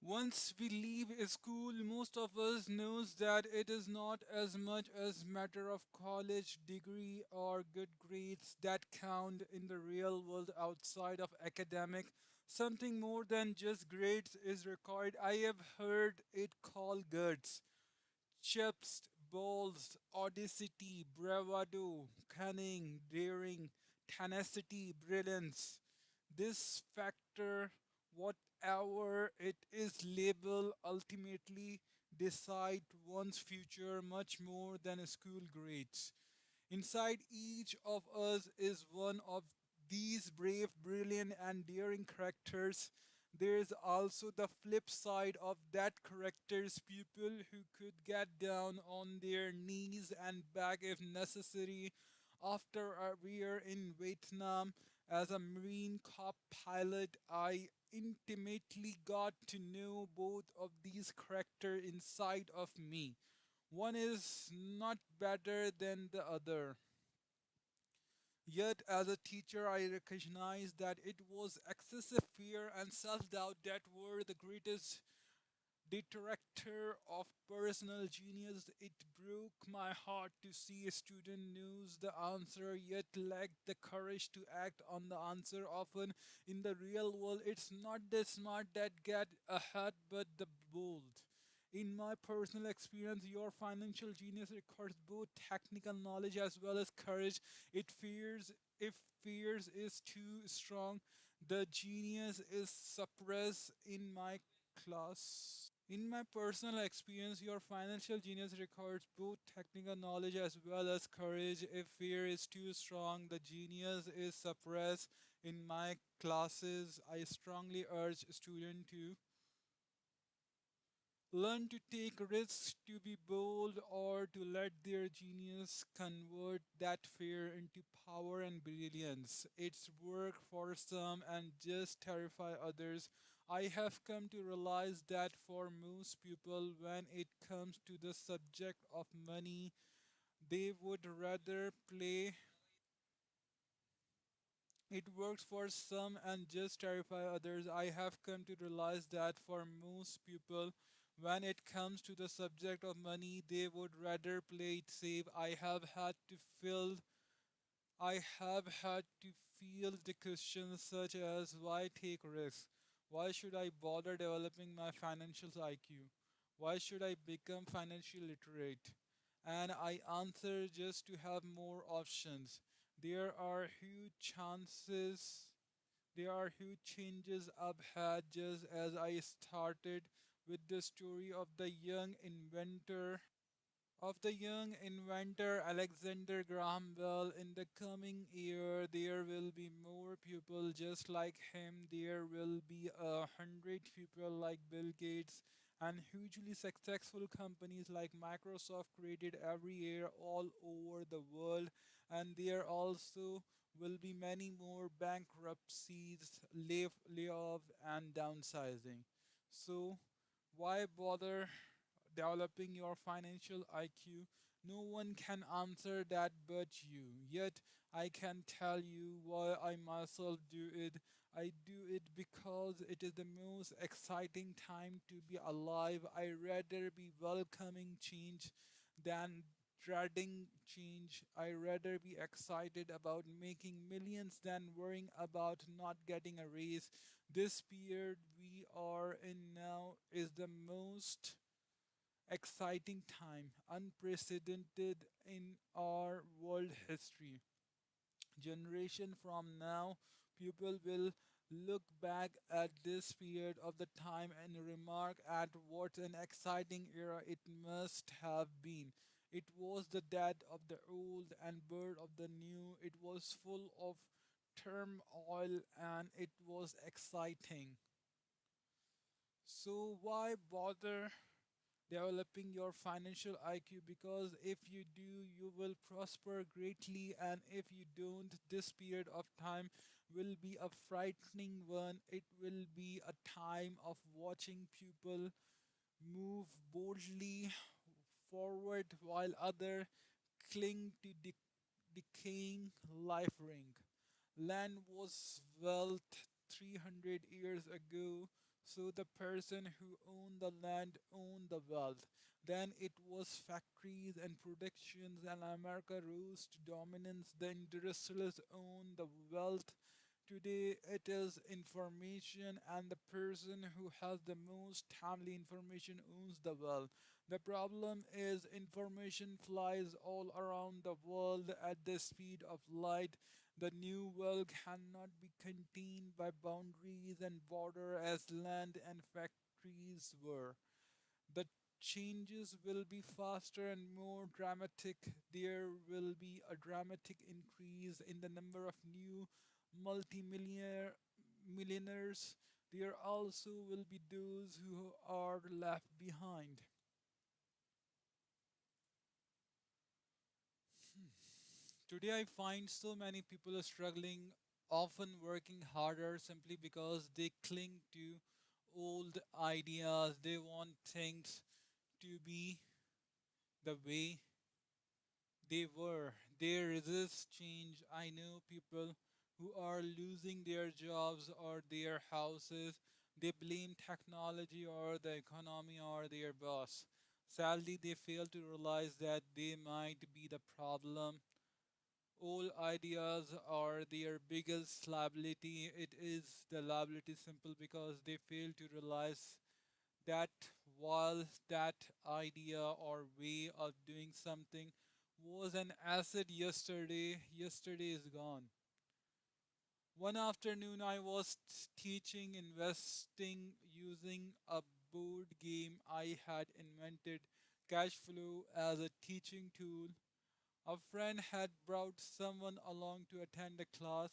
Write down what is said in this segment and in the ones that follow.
Once we leave school, most of us knows that it is not as much as matter of college degree or good grades that count in the real world outside of academic. Something more than just grades is required. I have heard it called guts. Chips, balls, audacity, bravado, cunning, daring, tenacity, brilliance. This factor, whatever it is labeled, ultimately decide one's future much more than school grades. Inside each of us is one of these brave, brilliant, and daring characters. There is also the flip side of that characters, people who could get down on their knees and beg if necessary. After a year in Vietnam as a Marine Corps pilot, I intimately got to know both of these characters inside of me. One is not better than the other. Yet, as a teacher, I recognized that it was excessive fear and self doubt that were the greatest detractor of personal genius. It broke my heart to see a student knows the answer yet lacked the courage to act on the answer. Often in the real world, it's not the smart that get ahead, but the bold. In my personal experience, your financial genius requires both technical knowledge as well as courage. It fears if fears is too strong, the genius is suppressed in my class. In my personal experience, your financial genius requires both technical knowledge as well as courage. If fear is too strong, the genius is suppressed. In my classes, I strongly urge students to learn to take risks, to be bold, or to let their genius convert that fear into power and brilliance. It's work for some and just terrify others. I have come to realize that for most people, when it comes to the subject of money, they would rather play. It works for some and just terrify others. I have come to realize that for most people, when it comes to the subject of money, they would rather play it safe. I have had to feel the questions such as why take risks? Why should I bother developing my financial IQ? Why should I become financially literate? And I answer just to have more options. There are huge chances, there are huge changes I've had just as I started with the story of the young inventor Alexander Graham Bell. In the coming year, there will be more people just like him. There will be 100 people like Bill Gates, and hugely successful companies like Microsoft created every year all over the world. And there also will be many more bankruptcies, layoffs, and downsizing. So, why bother developing your financial IQ? No one can answer that but you. Yet I can tell you why I myself do it. I do it because it is the most exciting time to be alive. I rather be welcoming change than dreading change. I rather be excited about making millions than worrying about not getting a raise. This period we are in now is the most exciting time, unprecedented in our world history. Generation from now, people will look back at this period of the time and remark at what an exciting era it must have been. It was the death of the old and birth of the new. It was full of turmoil and it was exciting. So why bother developing your financial IQ? Because if you do, you will prosper greatly, and if you don't, this period of time will be a frightening one. It will be a time of watching people move boldly forward while others cling to decaying life ring. Land was wealth 300 years ago. So the person who owned the land owned the wealth. Then it was factories and productions, and America rose to dominance. The industrialists owned the wealth. Today it is information, and the person who has the most timely information owns the wealth. The problem is information flies all around the world at the speed of light. The new world cannot be contained by boundaries and border as land and factories were. The changes will be faster and more dramatic. There will be a dramatic increase in the number of new multimillionaire millionaires. There also will be those who are left behind. Today, I find so many people are struggling, often working harder simply because they cling to old ideas. They want things to be the way they were. They resist change. I know people who are losing their jobs or their houses. They blame technology or the economy or their boss. Sadly, they fail to realize that they might be the problem. All ideas are their biggest liability. It is the liability simple because they fail to realize that while that idea or way of doing something was an asset yesterday, yesterday is gone. One afternoon, I was teaching investing using a board game I had invented, cash flow, as a teaching tool. A friend had brought someone along to attend the class.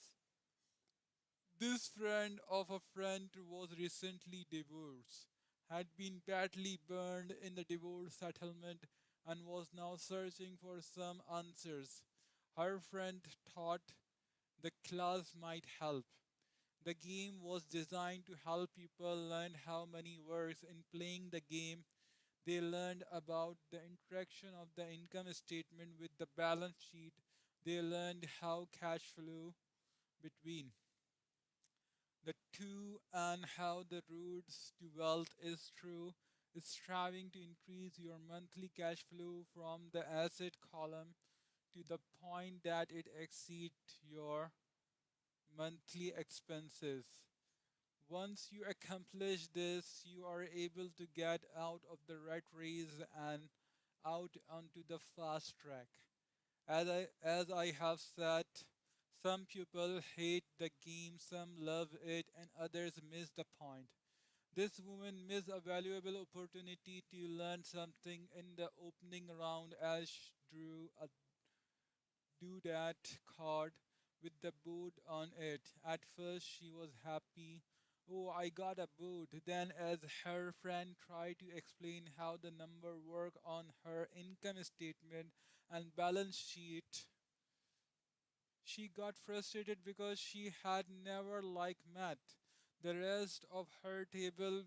This friend of a friend was recently divorced, had been badly burned in the divorce settlement, and was now searching for some answers. Her friend thought the class might help. The game was designed to help people learn how money works. In playing the game, they learned about the interaction of the income statement with the balance sheet. They learned how cash flow between the two and how the roots to wealth is true is striving to increase your monthly cash flow from the asset column to the point that it exceeds your monthly expenses. Once you accomplish this, you are able to get out of the rat race and out onto the fast track. As I have said, some people hate the game, some love it, and others miss the point. This woman missed a valuable opportunity to learn something in the opening round as she drew a doodad card with the board on it. At first, she was happy. Oh, I got a boot. Then, as her friend tried to explain how the number worked on her income statement and balance sheet, she got frustrated because she had never liked math. The rest of her table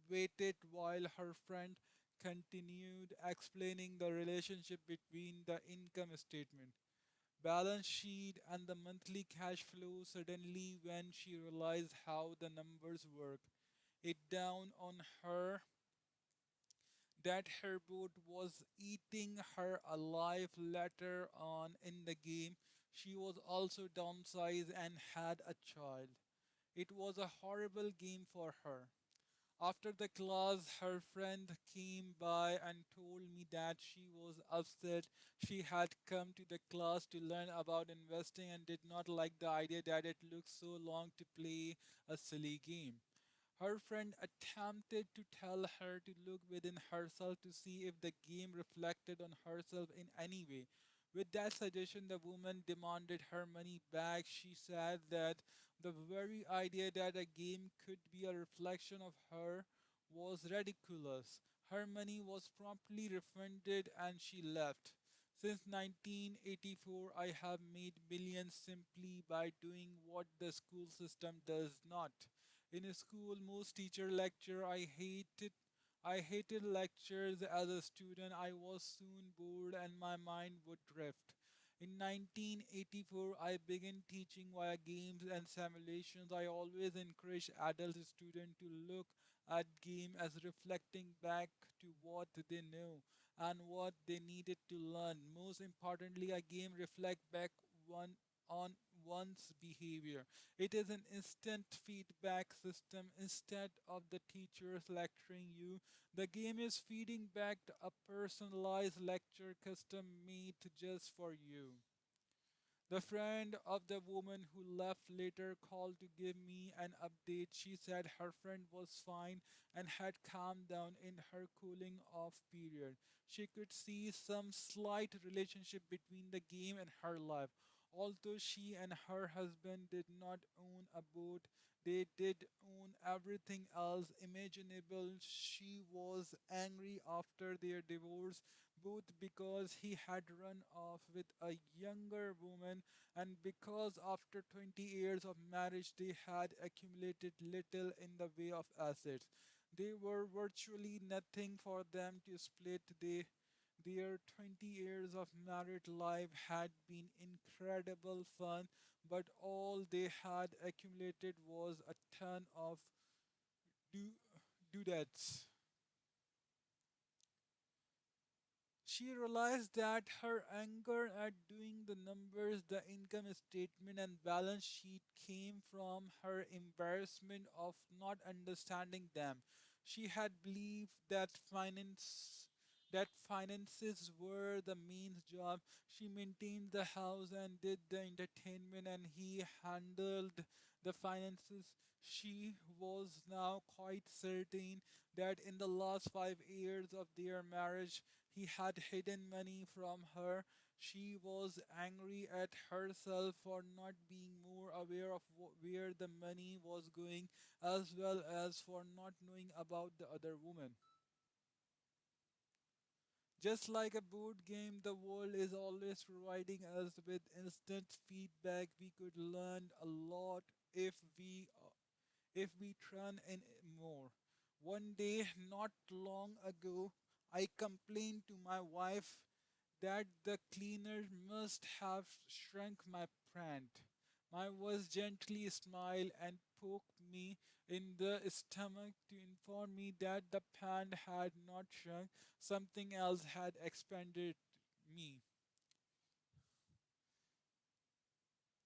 waited while her friend continued explaining the relationship between the income statement, balance sheet, and the monthly cash flow. Suddenly, when she realized how the numbers work, it dawned on her that her boat was eating her alive. Later on in the game, she was also downsized and had a child. It was a horrible game for her. After the class, her friend came by and told me that she was upset. She had come to the class to learn about investing and did not like the idea that it took so long to play a silly game. Her friend attempted to tell her to look within herself to see if the game reflected on herself in any way. With that suggestion, the woman demanded her money back. She said that the very idea that a game could be a reflection of her was ridiculous. Her money was promptly refunded and she left. Since 1984, I have made millions simply by doing what the school system does not. In a school, most teacher lecture. I hated lectures as a student. I was soon bored and my mind would drift. In 1984, I began teaching via games and simulations. I always encourage adult students to look at game as reflecting back to what they know and what they needed to learn. Most importantly, a game reflect back one on one's behavior. It is an instant feedback system. Instead of the teachers lecturing you, the game is feeding back a personalized lecture custom made just for you. The friend of the woman who left later called to give me an update. She said her friend was fine and had calmed down in her cooling off period. She could see some slight relationship between the game and her life. Although she and her husband did not own a boat, they did own everything else imaginable. She was angry after their divorce, both because he had run off with a younger woman and because after 20 years of marriage they had accumulated little in the way of assets. They were virtually nothing for them to split. Their 20 years of married life had been incredible fun, but all they had accumulated was a ton of do doodads. She realized that her anger at doing the numbers, the income statement, and balance sheet came from her embarrassment of not understanding them. She had believed that finances were the main job. She maintained the house and did the entertainment, and he handled the finances. She was now quite certain that in the last 5 years of their marriage, he had hidden money from her. She was angry at herself for not being more aware of where the money was going, as well as for not knowing about the other woman. Just like a board game, the world is always providing us with instant feedback. We could learn a lot if we turn in more. One day, not long ago, I complained to my wife that the cleaner must have shrunk my pant. My wife gently smiled and poked me in the stomach to inform me that the pant had not shrunk, something else had expanded me.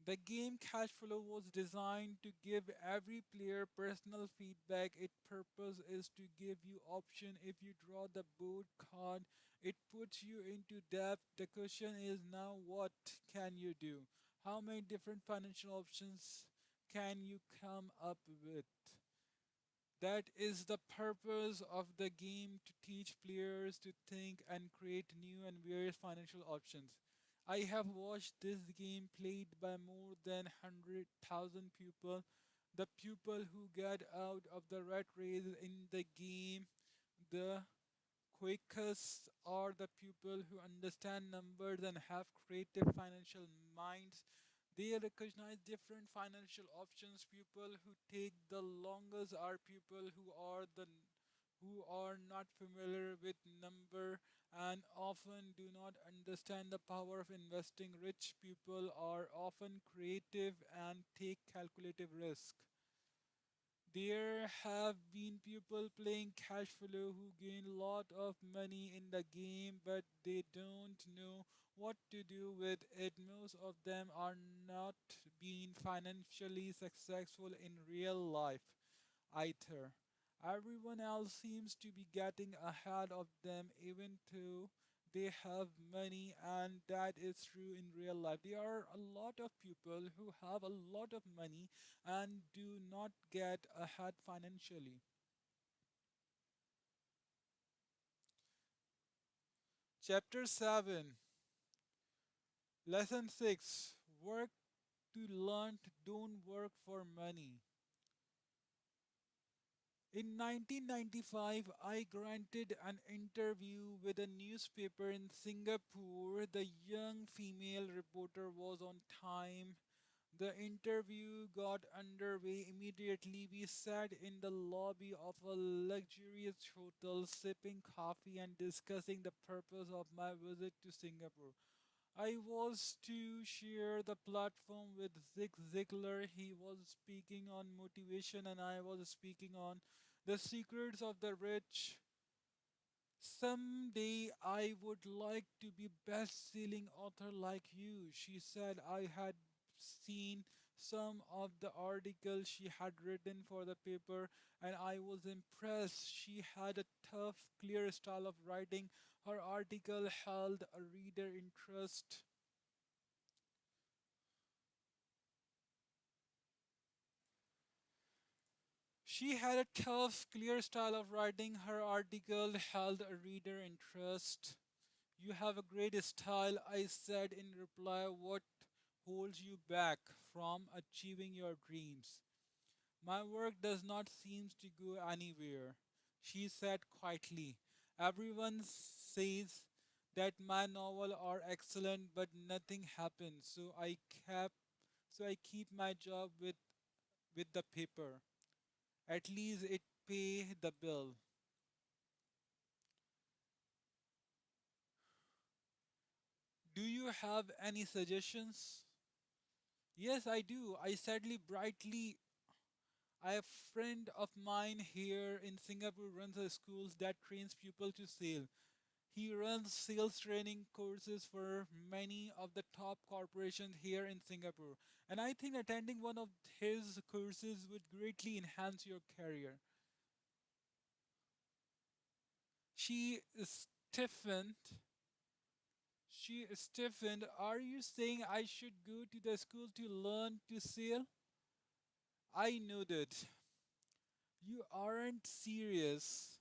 The game Cash Flow was designed to give every player personal feedback. Its purpose is to give you option. If you draw the board card, it puts you into debt. The question is now what can you do? How many different financial options can you come up with? That is the purpose of the game to teach players to think and create new and various financial options. I have watched this game played by more than 100,000 people. The people who get out of the rat race in the game, the quickest are the people who understand numbers and have creative financial minds. They recognize different financial options. People who take the longest are people who are not familiar with number and often do not understand the power of investing. Rich people are often creative and take calculative risk. There have been people playing cash flow who gain a lot of money in the game, but they don't know what to do with it. Most of them are not being financially successful in real life either. Everyone else seems to be getting ahead of them, even though they have money, and that is true in real life. There are a lot of people who have a lot of money and do not get ahead financially. Chapter 7, Lesson 6: Work to learn, don't work for money. In 1995, I granted an interview with a newspaper in Singapore. The young female reporter was on time. The interview got underway immediately. We sat in the lobby of a luxurious hotel, sipping coffee and discussing the purpose of my visit to Singapore. I was to share the platform with Zig Ziglar. He was speaking on motivation, and I was speaking on The Secrets of the Rich. Someday I would like to be best-selling author like you. She said I had seen some of the articles she had written for the paper and I was impressed. She had a tough, clear style of writing. Her article held a reader interest. She had a tough, clear style of writing. Her article held a reader interest. You have a great style, I said in reply. What holds you back from achieving your dreams? My work does not seem to go anywhere, she said quietly. Everyone says that my novels are excellent, but nothing happens. So I keep my job with the paper. At least it pay the bill. Do you have any suggestions? Yes, I do. I sadly brightly a friend of mine here in Singapore runs a school that trains people to sail. He runs sales training courses for many of the top corporations here in Singapore. And I think attending one of his courses would greatly enhance your career. She stiffened. She stiffened. Are you saying I should go to the school to learn to sail? I nodded. You aren't serious,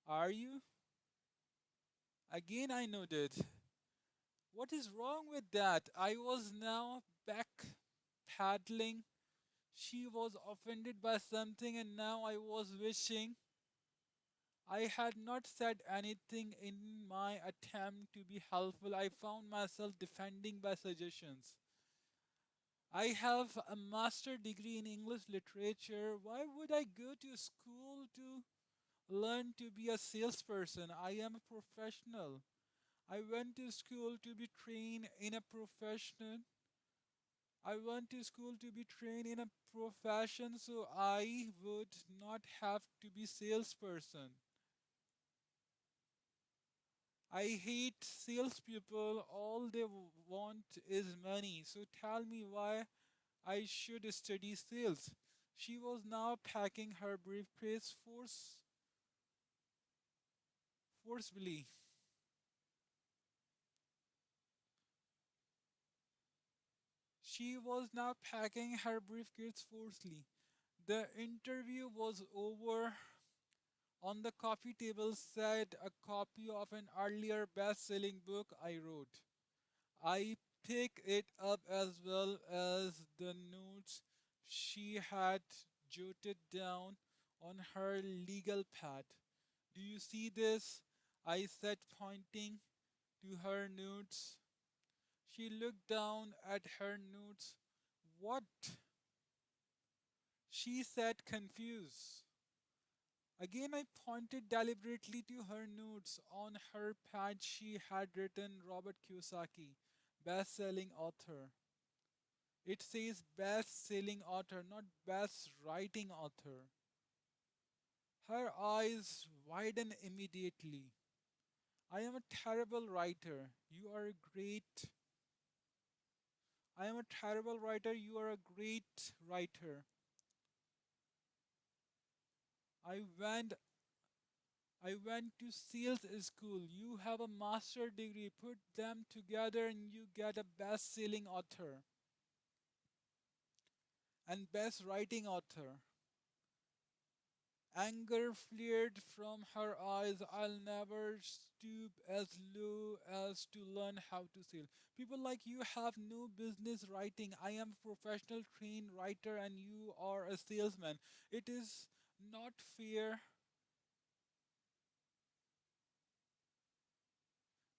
are you? Again, I nodded. What is wrong with that? I was now back paddling. She was offended by something, and now I was wishing I had not said anything in my attempt to be helpful. I found myself defending by suggestions. I have a master degree in English literature. Why would I go to school to learn to be a salesperson? I am a professional. I went to school to be trained in a profession. I went to school to be trained in a profession so I would not have to be salesperson. I hate salespeople. All they want is money. So tell me why I should study sales. She was now packing her briefcase forcefully. She was now packing her briefcase forcefully. The interview was over. On the coffee table sat a copy of an earlier best selling book I wrote. I picked it up as well as the notes she had jotted down on her legal pad. Do you see this? I said, pointing to her notes. She looked down at her notes. What? She said, confused. Again, I pointed deliberately to her notes. On her pad, she had written Robert Kiyosaki, best selling author. It says best selling author, not best writing author. Her eyes widen immediately. I am a terrible writer. You are a great. I am a terrible writer. You are a great writer. I went I went to sales school. You have a master degree. Put them together and you get a best-selling author and best writing author. Anger flared from her eyes. I'll never stoop as low as to learn how to sell. People like you have no business writing. I am a professional trained writer and you are a salesman. It is not fair.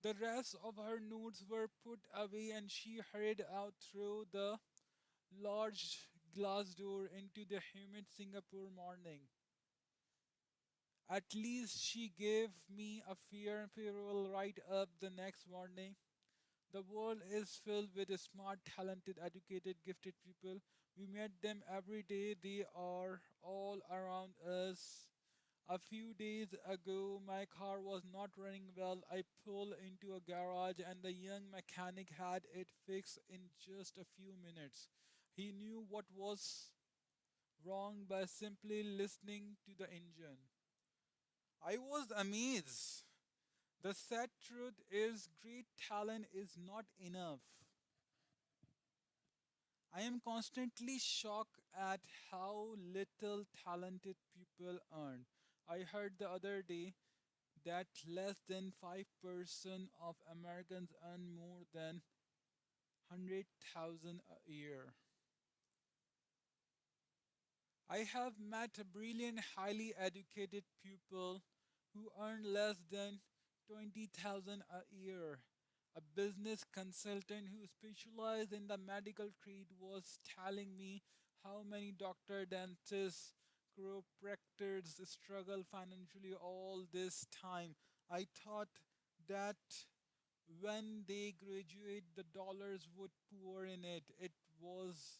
The rest of her notes were put away and she hurried out through the large glass door into the humid Singapore morning. At least she gave me a fair and favorable write up the next morning. The world is filled with smart, talented, educated, gifted people. We meet them every day. They are all around us. A few days ago, my car was not running well. I pulled into a garage and the young mechanic had it fixed in just a few minutes. He knew what was wrong by simply listening to the engine. I was amazed. The sad truth is, great talent is not enough. I am constantly shocked at how little talented people earn. I heard the other day that less than 5% of Americans earn more than 100,000 a year. I have met brilliant, highly educated people who earn less than 20,000 a year. A business consultant who specialized in the medical trade was telling me how many doctor, dentists, chiropractors struggle financially all this time. I thought that when they graduate, the dollars would pour in it. It was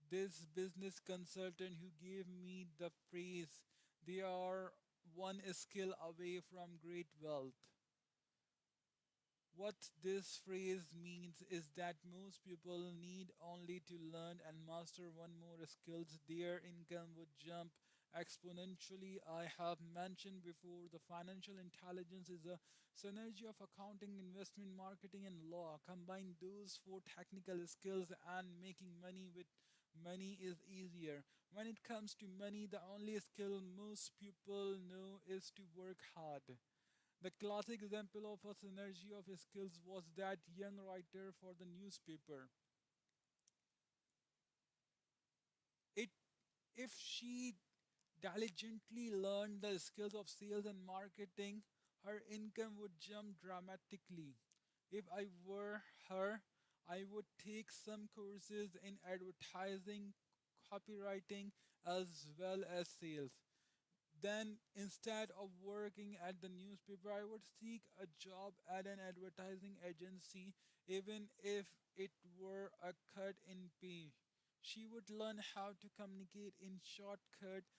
this business consultant who gave me the phrase, they are one skill away from great wealth. What this phrase means is that most people need only to learn and master one more skills, their income would jump exponentially. I have mentioned before the financial intelligence is a synergy of accounting, investment, marketing, and law. Combine those four technical skills and making money with money is easier. When it comes to money, the only skill most people know is to work hard. The classic example of a synergy of skills was that young writer for the newspaper. It, if she diligently learned the skills of sales and marketing, her income would jump dramatically. If I were her, I would take some courses in advertising, copywriting, as well as sales. Then, instead of working at the newspaper, I would seek a job at an advertising agency, even if it were a cut in pay. She would learn how to communicate in shortcuts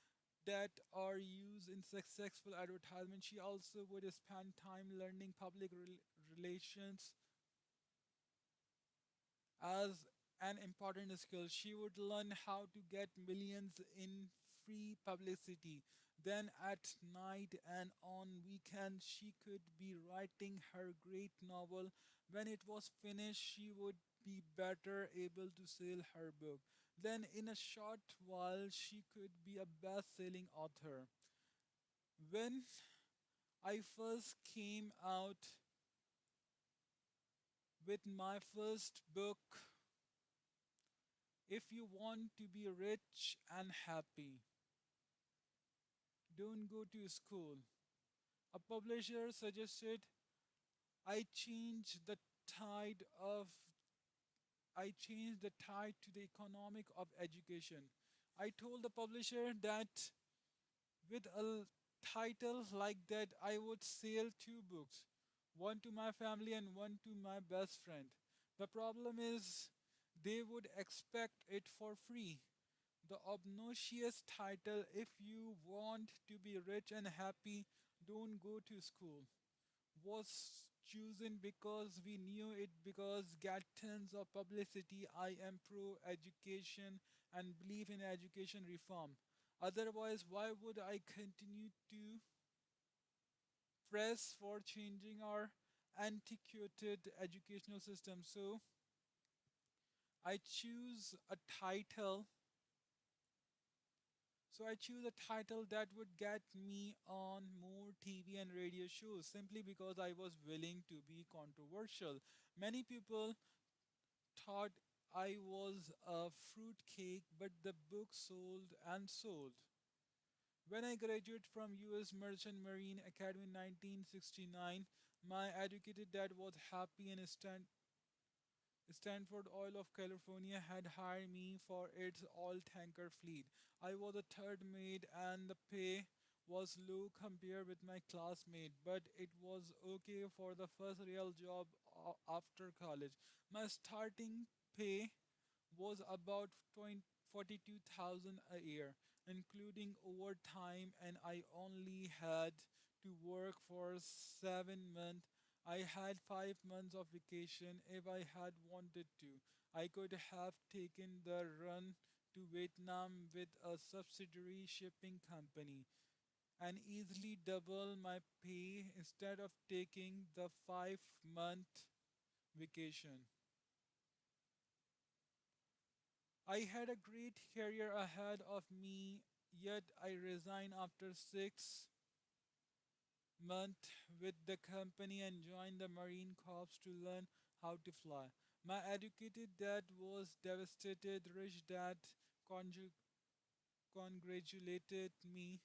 that are used in successful advertisement. She also would spend time learning public relations as an important skill. She would learn how to get millions in free publicity. Then at night and on weekends, she could be writing her great novel. When it was finished, she would be better able to sell her book. Then, in a short while, she could be a best selling author. When I first came out with my first book, if you want to be rich and happy, don't go to school. A publisher suggested I change the tide of I change the tide to the economic of education. I told the publisher that with a title like that I would sell two books, one to my family and one to my best friend. The problem is they would expect it for free. The obnoxious title, If You Want to Be Rich and Happy, Don't Go to School, was chosen because we knew it because get tons of publicity. I am pro education and believe in education reform. Otherwise, why would I continue to press for changing our antiquated educational system? So I choose a title So I choose a title that would get me on more TV and radio shows simply because I was willing to be controversial. Many people thought I was a fruitcake, but the book sold and sold. When I graduated from US Merchant Marine Academy in 1969, my educated dad was happy and Stanford Oil of California had hired me for its oil tanker fleet. I was a third mate and the pay was low compared with my classmate, but it was okay for the first real job after college. My starting pay was about 42,000 a year. including overtime, and I only had to work for 7 months. I had 5 months of vacation if I had wanted to. I could have taken the run to Vietnam with a subsidiary shipping company and easily double my pay instead of taking the 5 month vacation. I had a great career ahead of me, yet I resigned after 6 months with the company and joined the Marine Corps to learn how to fly. My educated dad was devastated. Rich dad congratulated me.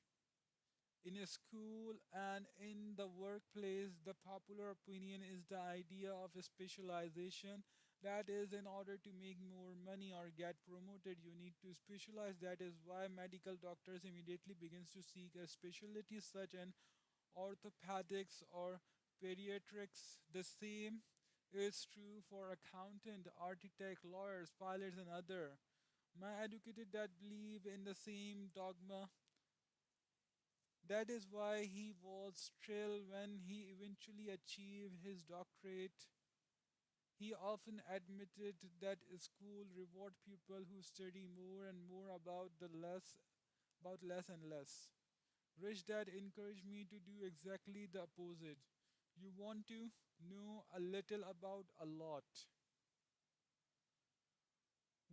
In a school and in the workplace, the popular opinion is the idea of a specialization. That is, in order to make more money or get promoted, you need to specialize. That is why medical doctors immediately begins to seek a specialty such as orthopedics or pediatrics. The same is true for accountant, architect, lawyers, pilots, and other. My educated dad believe in the same dogma. That is why he was thrilled when he eventually achieved his doctorate. He often admitted that school reward people who study more and more about less and less. Rich Dad encouraged me to do exactly the opposite. You want to know a little about a lot,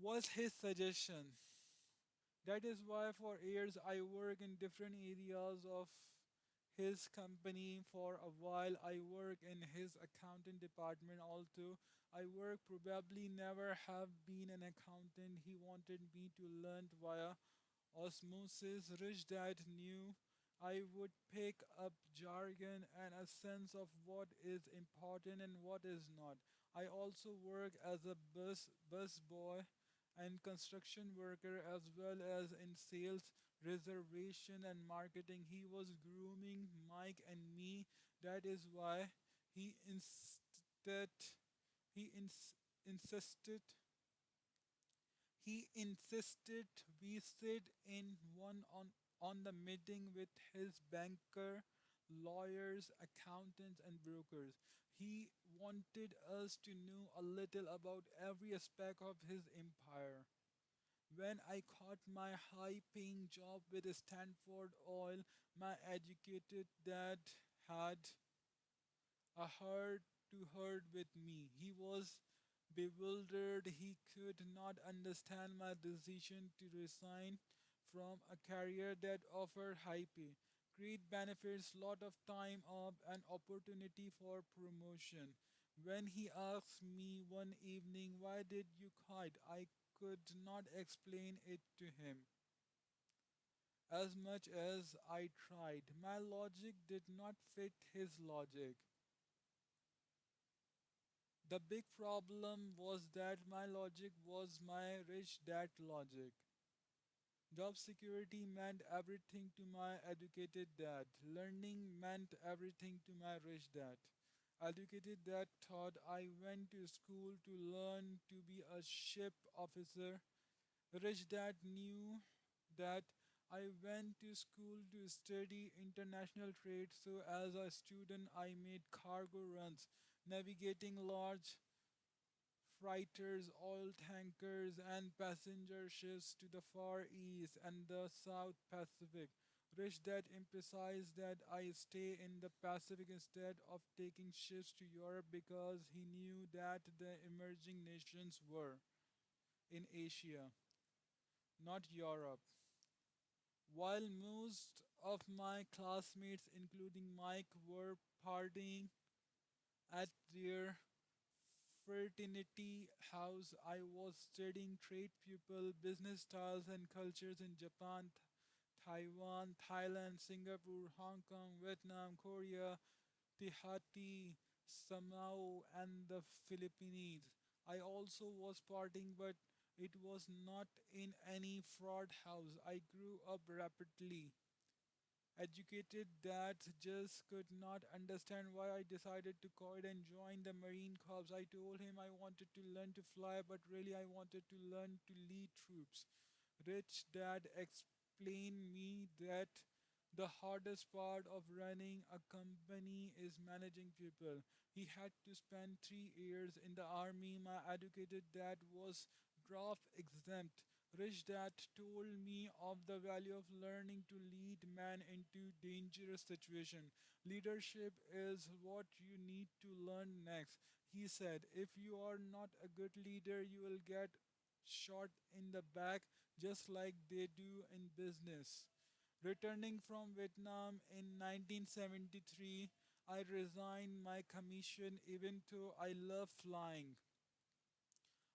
was his suggestion. That is why for years I work in different areas of his company. For a while I work in his accounting department. Although I work probably never have been an accountant, he wanted me to learn via osmosis. Rich Dad knew I would pick up jargon and a sense of what is important and what is not. I also work as a bus boy and construction worker as well as in sales, reservation and marketing. He was grooming Mike and me. That is why he insisted he insisted we sit in on the meeting with his banker, lawyers, accountants, and brokers. He wanted us to know a little about every aspect of his empire. When I caught my high paying job with Stanford Oil, my educated dad had a heart to heart with me. He was bewildered. He could not understand my decision to resign from a career that offered high pay, great benefits, lot of time off, and opportunity for promotion. When he asked me one evening, "Why did you quit?" I could not explain it to him. As much as I tried, my logic did not fit his logic. The big problem was that my logic was my rich dad logic. Job security meant everything to my educated dad. Learning meant everything to my rich dad. Educated dad thought I went to school to learn to be a ship officer. Rich dad knew that I went to school to study international trade, so as a student I made cargo runs, navigating large freighters, oil tankers, and passenger ships to the Far East and the South Pacific. Rich Dad emphasized that I stay in the Pacific instead of taking ships to Europe because he knew that the emerging nations were in Asia, not Europe. While most of my classmates, including Mike, were partying at their fraternity house, I was studying trade people, business styles, and cultures in Japan, Taiwan, Thailand, Singapore, Hong Kong, Vietnam, Korea, Tehati, Samoa, and the Philippines. I also was partying, but it was not in any fraud house. I grew up rapidly educated that just could not understand why I decided to quit and join the Marine Corps. I told him I wanted to learn to fly, but really I wanted to learn to lead troops. Rich Dad explained me that the hardest part of running a company is managing people. He had to spend 3 years in the army. My educated dad was draft exempt. Rich dad told me of the value of learning to lead man into dangerous situation. Leadership is what you need to learn next. He said, if you are not a good leader, you will get shot in the back just like they do in business. Returning from Vietnam in 1973, I resigned my commission even though I love flying.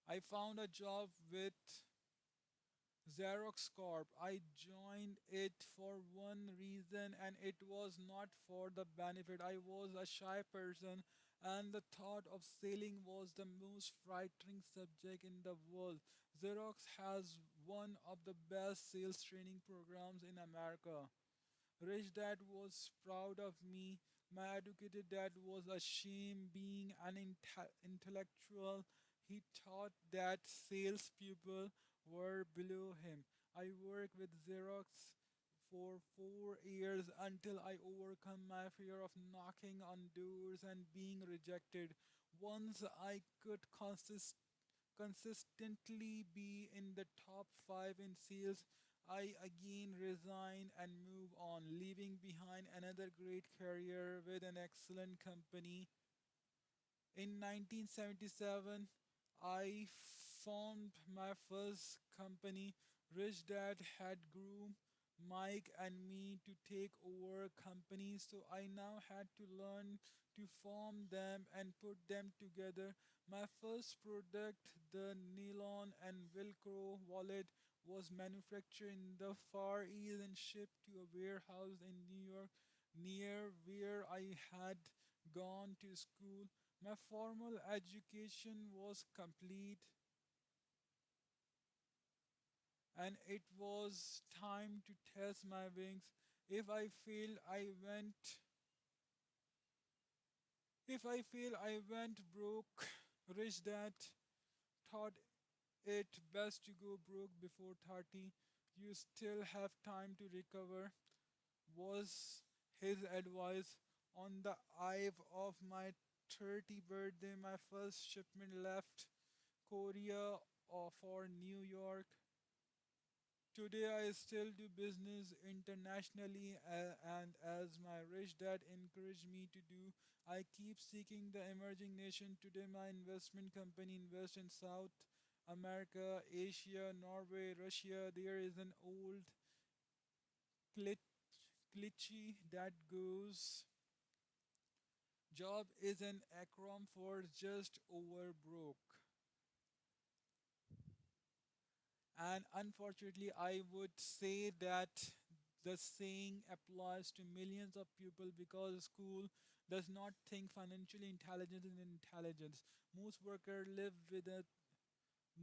I found a job with Xerox Corp. I joined it for one reason, and it was not for the benefit. I was a shy person, and the thought of sailing was the most frightening subject in the world. Xerox has one of the best sales training programs in America. Rich dad was proud of me. My educated dad was ashamed being an intellectual. He thought that salespeople were below him. I worked with Xerox for 4 years until I overcome my fear of knocking on doors and being rejected. Once I could consistently be in the top 5 in sales, I again resign and move on, leaving behind another great career with an excellent company. In 1977, I formed my first company. Rich Dad had groomed Mike and me to take over companies, so I now had to learn to form them and put them together. My first product, the nylon and Velcro wallet, was manufactured in the Far East and shipped to a warehouse in New York near where I had gone to school. My formal education was complete, and it was time to test my wings. If I failed, I went. If I failed, I went broke. Rich dad thought it best to go broke before 30. You still have time to recover, was his advice. On the eve of my 30th birthday, my first shipment left Korea for New York. Today, I still do business internationally, and as my rich dad encouraged me to do, I keep seeking the emerging nation. Today, my investment company invests in South America, Asia, Norway, Russia. There is an old clit- cliche that goes, job is an acronym for just over broke. And unfortunately, I would say that the saying applies to millions of people because school does not think financially intelligence is intelligence. Most workers live with a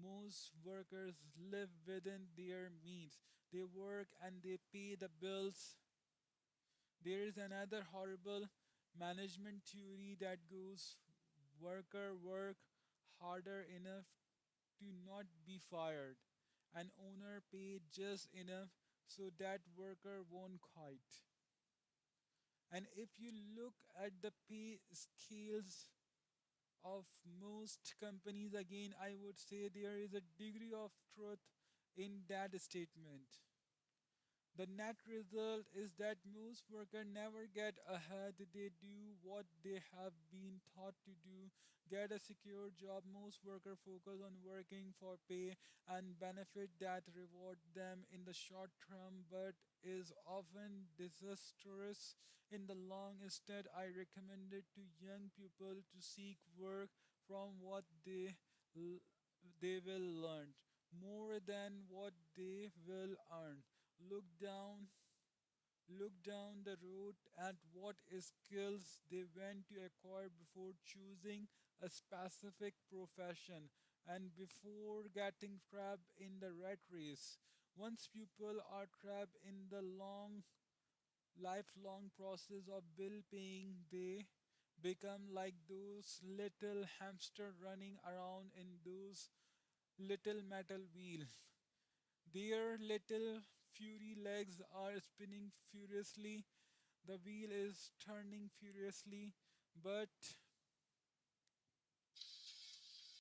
most workers live within their means. They work and they pay the bills. There is another horrible management theory that goes, worker work harder enough to not be fired. An owner paid just enough so that worker won't quit. And if you look at the pay scales of most companies, again, I would say there is a degree of truth in that statement. The net result is that most workers never get ahead. They do what they have been taught to do, get a secure job. Most workers focus on working for pay and benefit that reward them in the short term but is often disastrous in the long. Instead, I recommend it to young people to seek work from what l- they will learn more than what they will earn. Look down, look down the road at what skills they went to acquire before choosing a specific profession and before getting trapped in the rat race. Once people are trapped in the lifelong process of bill paying, they become like those little hamster running around in those little metal wheels. Their little fury legs are spinning furiously. The wheel is turning furiously, but